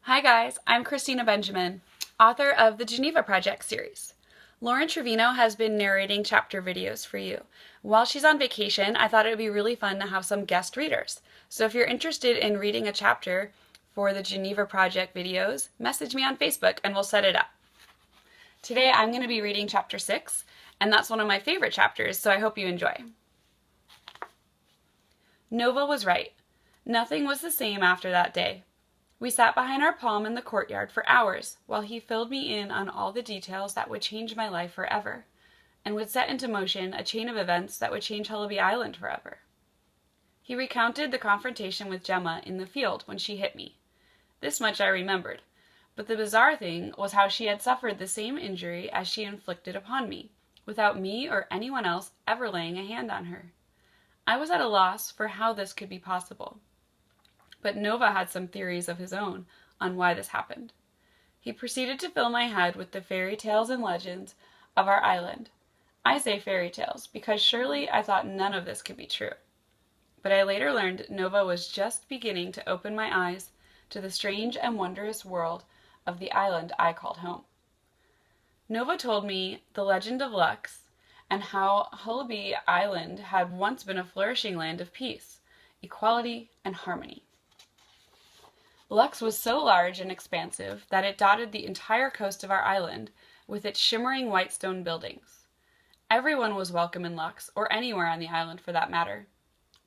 Hi guys, I'm Christina Benjamin, author of the Geneva Project series. Lauren Trevino has been narrating chapter videos for you. While she's on vacation, I thought it would be really fun to have some guest readers. So if you're interested in reading a chapter for the Geneva Project videos, message me on Facebook and we'll set it up. Today I'm going to be reading chapter 6, and that's one of my favorite chapters, so I hope you enjoy. Nova was right. Nothing was the same after that day. We sat behind our palm in the courtyard for hours while he filled me in on all the details that would change my life forever and would set into motion a chain of events that would change Hullaby Island forever. He recounted the confrontation with Gemma in the field when she hit me. This much I remembered, but the bizarre thing was how she had suffered the same injury as she inflicted upon me, without me or anyone else ever laying a hand on her. I was at a loss for how this could be possible. But Nova had some theories of his own on why this happened. He proceeded to fill my head with the fairy tales and legends of our island. I say fairy tales because surely I thought none of this could be true. But I later learned Nova was just beginning to open my eyes to the strange and wondrous world of the island I called home. Nova told me the legend of Lux and how Hullaby Island had once been a flourishing land of peace, equality, and harmony. Lux was so large and expansive that it dotted the entire coast of our island with its shimmering white stone buildings. Everyone was welcome in Lux, or anywhere on the island for that matter.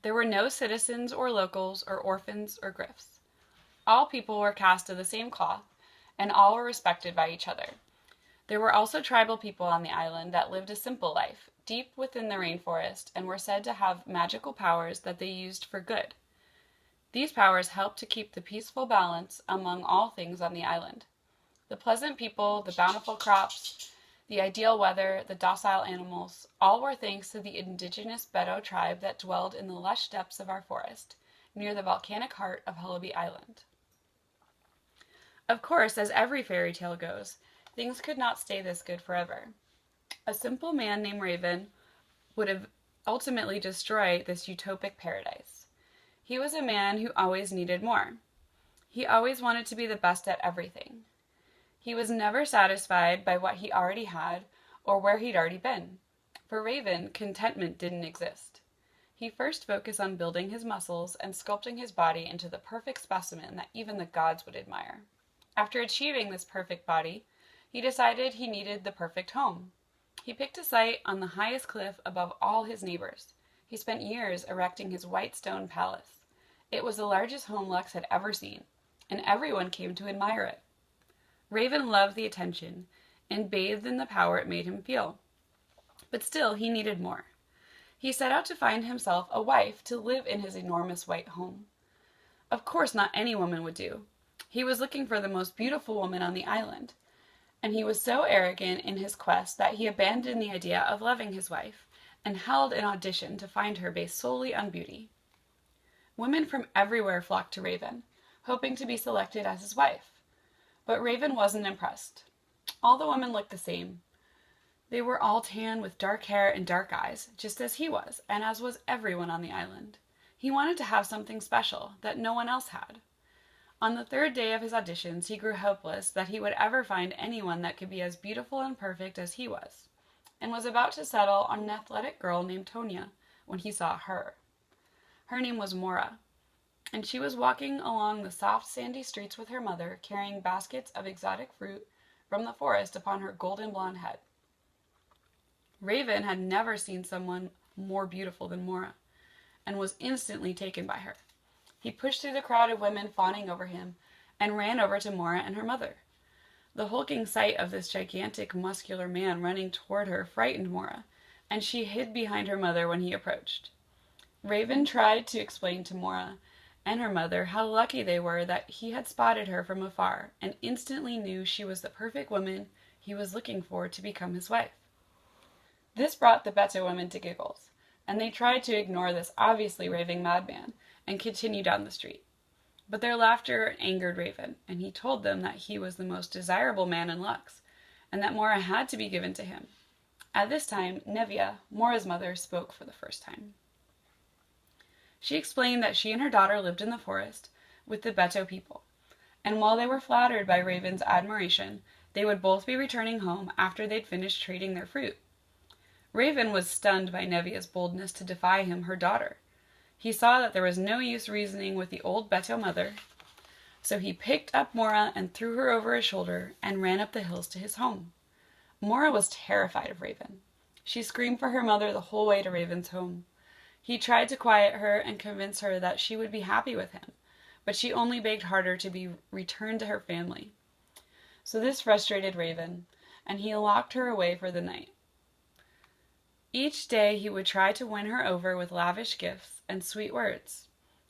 There were no citizens or locals or orphans or griffs. All people were cast of the same cloth, and all were respected by each other. There were also tribal people on the island that lived a simple life, deep within the rainforest, and were said to have magical powers that they used for good. These powers helped to keep the peaceful balance among all things on the island. The pleasant people, the bountiful crops, the ideal weather, the docile animals, all were thanks to the indigenous Beto tribe that dwelled in the lush depths of our forest, near the volcanic heart of Hullaby Island. Of course, as every fairy tale goes, things could not stay this good forever. A simple man named Raven would have ultimately destroyed this utopic paradise. He was a man who always needed more. He always wanted to be the best at everything. He was never satisfied by what he already had or where he'd already been. For Raven, contentment didn't exist. He first focused on building his muscles and sculpting his body into the perfect specimen that even the gods would admire. After achieving this perfect body, he decided he needed the perfect home. He picked a site on the highest cliff above all his neighbors. He spent years erecting his white stone palace. It was the largest home Lux had ever seen, and everyone came to admire it. Raven loved the attention and bathed in the power it made him feel. But still, he needed more. He set out to find himself a wife to live in his enormous white home. Of course, not any woman would do. He was looking for the most beautiful woman on the island, and he was so arrogant in his quest that he abandoned the idea of loving his wife and held an audition to find her based solely on beauty. Women from everywhere flocked to Raven, hoping to be selected as his wife. But Raven wasn't impressed. All the women looked the same. They were all tan with dark hair and dark eyes, just as he was, and as was everyone on the island. He wanted to have something special that no one else had. On the third day of his auditions, he grew hopeless that he would ever find anyone that could be as beautiful and perfect as he was, and was about to settle on an athletic girl named Tonya when he saw her. Her name was Mora, and she was walking along the soft sandy streets with her mother, carrying baskets of exotic fruit from the forest upon her golden blonde head. Raven had never seen someone more beautiful than Mora, and was instantly taken by her. He pushed through the crowd of women fawning over him, and ran over to Mora and her mother. The hulking sight of this gigantic, muscular man running toward her frightened Mora, and she hid behind her mother when he approached. Raven tried to explain to Mora and her mother how lucky they were that he had spotted her from afar and instantly knew she was the perfect woman he was looking for to become his wife. This brought the Beto women to giggles, and they tried to ignore this obviously raving madman and continue down the street. But their laughter angered Raven, and he told them that he was the most desirable man in Lux, and that Mora had to be given to him. At this time, Nevia, Mora's mother, spoke for the first time. She explained that she and her daughter lived in the forest with the Beto people, And while they were flattered by Raven's admiration, they would both be returning home after they'd finished trading their fruit. Raven was stunned by Nevia's boldness to defy him, her daughter. He saw that there was no use reasoning with the old Beto mother, so he picked up Mora and threw her over his shoulder and ran up the hills to his home. Mora was terrified of Raven. She screamed for her mother the whole way to Raven's home. He tried to quiet her and convince her that she would be happy with him, but she only begged harder to be returned to her family. So this frustrated Raven, and he locked her away for the night. Each day he would try to win her over with lavish gifts and sweet words,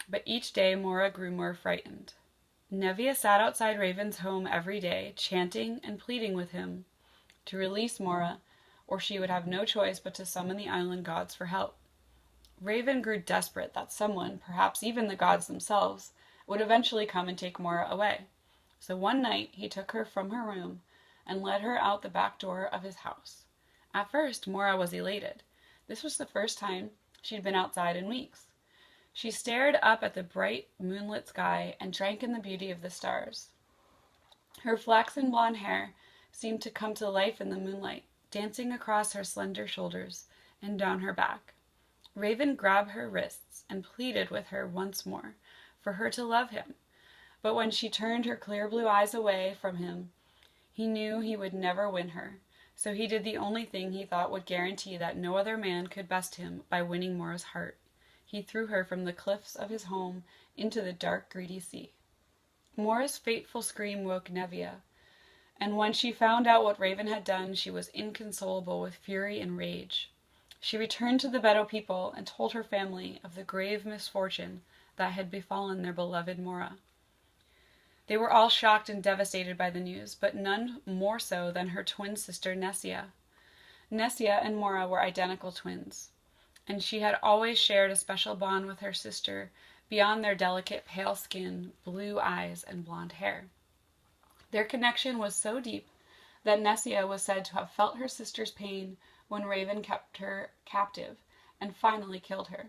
but each day Mora grew more frightened. Nevia sat outside Raven's home every day, chanting and pleading with him to release Mora, or she would have no choice but to summon the island gods for help. Raven grew desperate that someone, perhaps even the gods themselves, would eventually come and take Mora away. So one night he took her from her room and led her out the back door of his house. At first, Mora was elated. This was the first time she'd been outside in weeks. She stared up at the bright, moonlit sky and drank in the beauty of the stars. Her flaxen blonde hair seemed to come to life in the moonlight, dancing across her slender shoulders and down her back. Raven grabbed her wrists and pleaded with her once more for her to love him. But when she turned her clear blue eyes away from him, he knew he would never win her. So he did the only thing he thought would guarantee that no other man could best him by winning Mora's heart. He threw her from the cliffs of his home into the dark, greedy sea. Mora's fateful scream woke Nevia, and when she found out what Raven had done, she was inconsolable with fury and rage. She returned to the Beto people and told her family of the grave misfortune that had befallen their beloved Mora. They were all shocked and devastated by the news, but none more so than her twin sister Nessia. Nessia and Mora were identical twins, and she had always shared a special bond with her sister beyond their delicate pale skin, blue eyes, and blonde hair. Their connection was so deep that Nessia was said to have felt her sister's pain when Raven kept her captive and finally killed her.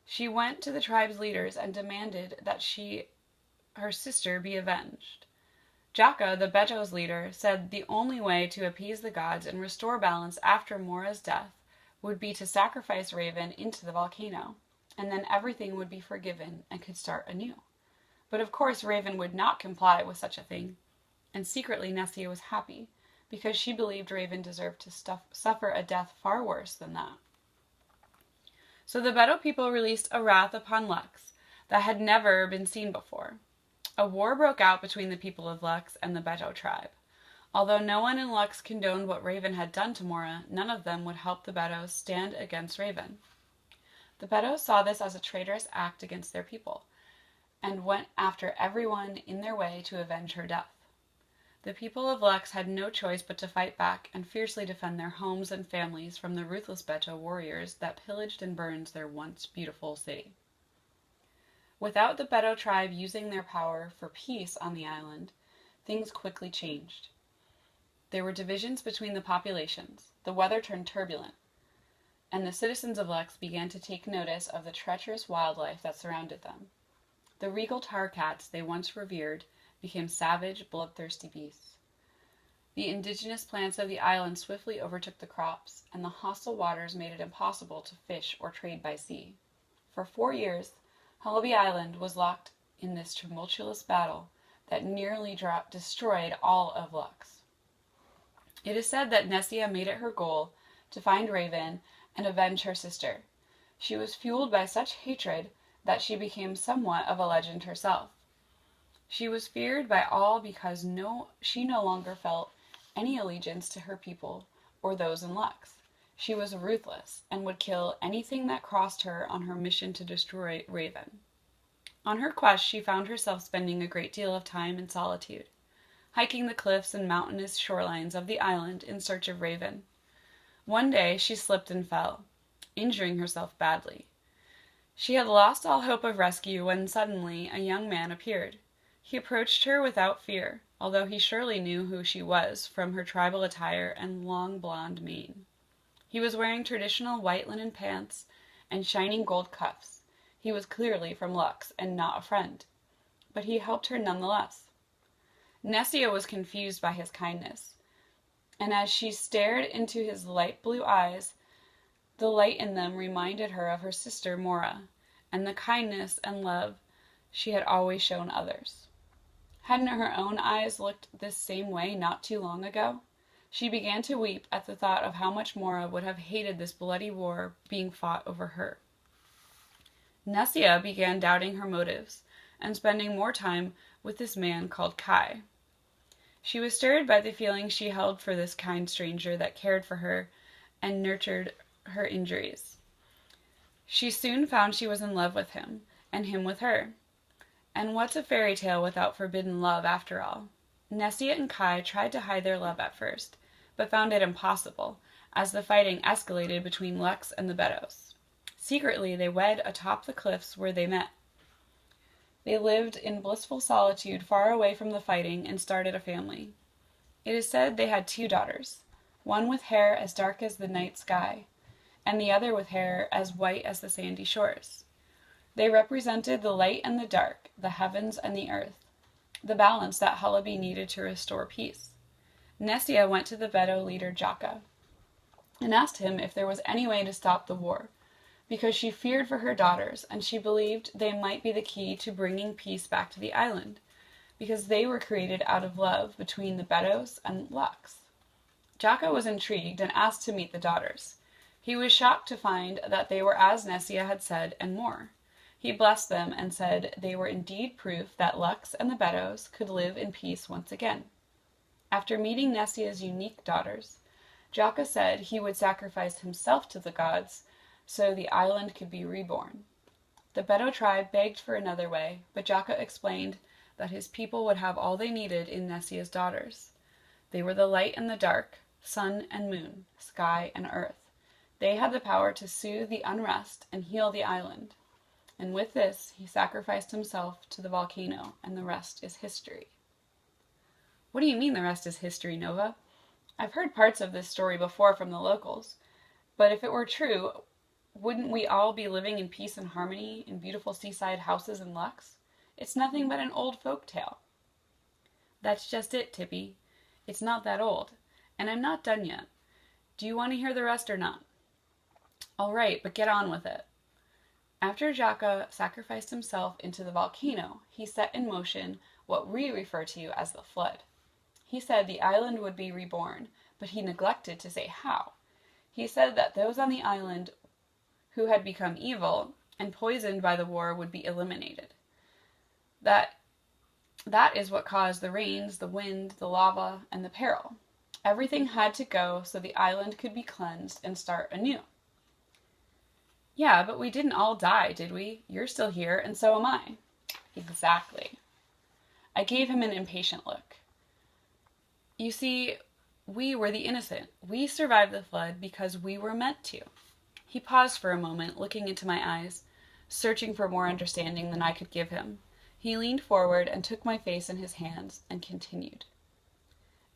She went to the tribe's leaders and demanded that her sister be avenged. Jaka, the Beto's leader, said the only way to appease the gods and restore balance after Mora's death would be to sacrifice Raven into the volcano, and then everything would be forgiven and could start anew. But of course Raven would not comply with such a thing, and secretly Nessia was happy, because she believed Raven deserved to suffer a death far worse than that. So the Beto people released a wrath upon Lux that had never been seen before. A war broke out between the people of Lux and the Beto tribe. Although no one in Lux condoned what Raven had done to Mora, none of them would help the Betos stand against Raven. The Betos saw this as a traitorous act against their people, and went after everyone in their way to avenge her death. The people of Lux had no choice but to fight back and fiercely defend their homes and families from the ruthless Beto warriors that pillaged and burned their once beautiful city. Without the Beto tribe using their power for peace on the island, things quickly changed. There were divisions between the populations, the weather turned turbulent, and the citizens of Lux began to take notice of the treacherous wildlife that surrounded them. The regal tar cats they once revered became savage, bloodthirsty beasts. The indigenous plants of the island swiftly overtook the crops, and the hostile waters made it impossible to fish or trade by sea. For 4 years, Halabi Island was locked in this tumultuous battle that nearly destroyed all of Lux. It is said that Nessia made it her goal to find Raven and avenge her sister. She was fueled by such hatred that she became somewhat of a legend herself. She was feared by all because she no longer felt any allegiance to her people or those in Lux. She was ruthless and would kill anything that crossed her on her mission to destroy Raven. On her quest, she found herself spending a great deal of time in solitude, hiking the cliffs and mountainous shorelines of the island in search of Raven. One day, she slipped and fell, injuring herself badly. She had lost all hope of rescue when suddenly a young man appeared. He approached her without fear, although he surely knew who she was from her tribal attire and long blonde mane. He was wearing traditional white linen pants and shining gold cuffs. He was clearly from Lux and not a friend. but he helped her nonetheless. Nessia was confused by his kindness, and as she stared into his light blue eyes, the light in them reminded her of her sister Mora, and the kindness and love she had always shown others. Hadn't her own eyes looked this same way not too long ago? She began to weep at the thought of how much Mora would have hated this bloody war being fought over her. Nessia began doubting her motives, and spending more time with this man called Kai. She was stirred by the feelings she held for this kind stranger that cared for her and nurtured her injuries. She soon found she was in love with him, and him with her. And what's a fairy tale without forbidden love, after all? Nessia and Kai tried to hide their love at first, but found it impossible, as the fighting escalated between Lux and the Beddoes. Secretly, they wed atop the cliffs where they met. They lived in blissful solitude far away from the fighting and started a family. It is said they had 2 daughters, one with hair as dark as the night sky, and the other with hair as white as the sandy shores. They represented the light and the dark, the heavens and the earth, the balance that Halabi needed to restore peace. Nessia went to the Beddoe leader Jaka and asked him if there was any way to stop the war, because she feared for her daughters, and she believed they might be the key to bringing peace back to the island, because they were created out of love between the Beddoes and Lux. Jaka was intrigued and asked to meet the daughters. He was shocked to find that they were as Nessia had said, and more. He blessed them and said they were indeed proof that Lux and the Beddoes could live in peace once again. After meeting Nessia's unique daughters, Jaka said he would sacrifice himself to the gods so the island could be reborn. The Beddoe tribe begged for another way, but Jaka explained that his people would have all they needed in Nessia's daughters. They were the light and the dark, sun and moon, sky and earth. They had the power to soothe the unrest and heal the island. And with this, he sacrificed himself to the volcano, and the rest is history. What do you mean the rest is history, Nova? I've heard parts of this story before from the locals, but if it were true, wouldn't we all be living in peace and harmony in beautiful seaside houses in Lux? It's nothing but an old folk tale. That's just it, Tippy. It's not that old, and I'm not done yet. Do you want to hear the rest or not? All right, but get on with it. After Jaka sacrificed himself into the volcano, he set in motion what we refer to as the flood. He said the island would be reborn, but he neglected to say how. He said that those on the island who had become evil and poisoned by the war would be eliminated. That is what caused the rains, the wind, the lava, and the peril. Everything had to go so the island could be cleansed and start anew. Yeah, but we didn't all die, did we? You're still here, and so am I. Exactly. I gave him an impatient look. You see, we were the innocent. We survived the flood because we were meant to. He paused for a moment, looking into my eyes, searching for more understanding than I could give him. He leaned forward and took my face in his hands and continued.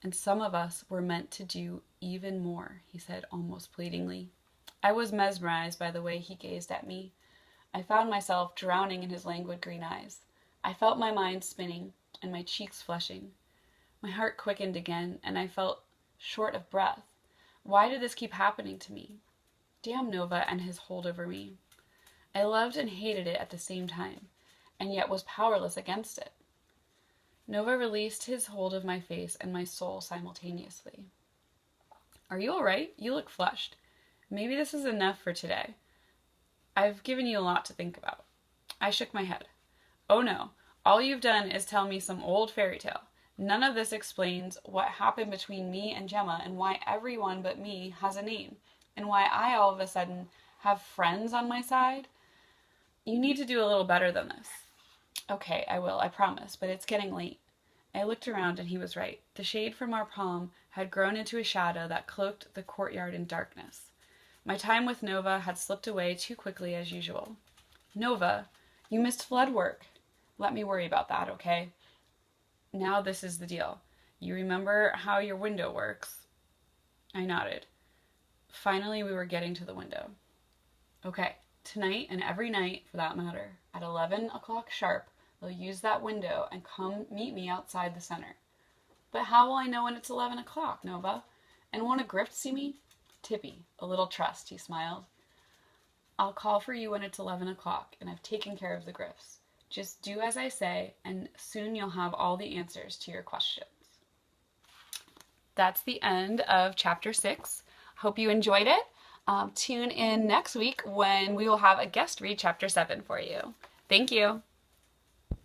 And some of us were meant to do even more, he said almost pleadingly. I was mesmerized by the way he gazed at me. I found myself drowning in his languid green eyes. I felt my mind spinning and my cheeks flushing. My heart quickened again, and I felt short of breath. Why did this keep happening to me? Damn Nova and his hold over me. I loved and hated it at the same time, and yet was powerless against it. Nova released his hold of my face and my soul simultaneously. Are you all right? You look flushed. Maybe this is enough for today. I've given you a lot to think about. I shook my head. Oh no, all you've done is tell me some old fairy tale. None of this explains what happened between me and Gemma and why everyone but me has a name, and why I all of a sudden have friends on my side. You need to do a little better than this. Okay, I will, I promise, but it's getting late. I looked around and he was right. The shade from our palm had grown into a shadow that cloaked the courtyard in darkness. My time with Nova had slipped away too quickly as usual. Nova, you missed flood work. Let me worry about that, okay? Now this is the deal. You remember how your window works? I nodded. Finally, we were getting to the window. Okay, tonight and every night, for that matter, at 11 o'clock sharp, He'll use that window and come meet me outside the center. But how will I know when it's 11 o'clock, Nova? And won't a grift see me? Tippy, a little trust, he smiled. I'll call for you when it's 11 o'clock, and I've taken care of the grifts. Just do as I say, and soon you'll have all the answers to your questions. That's the end of chapter 6. Hope you enjoyed it. Tune in next week when we will have a guest read chapter 7 for you. Thank you.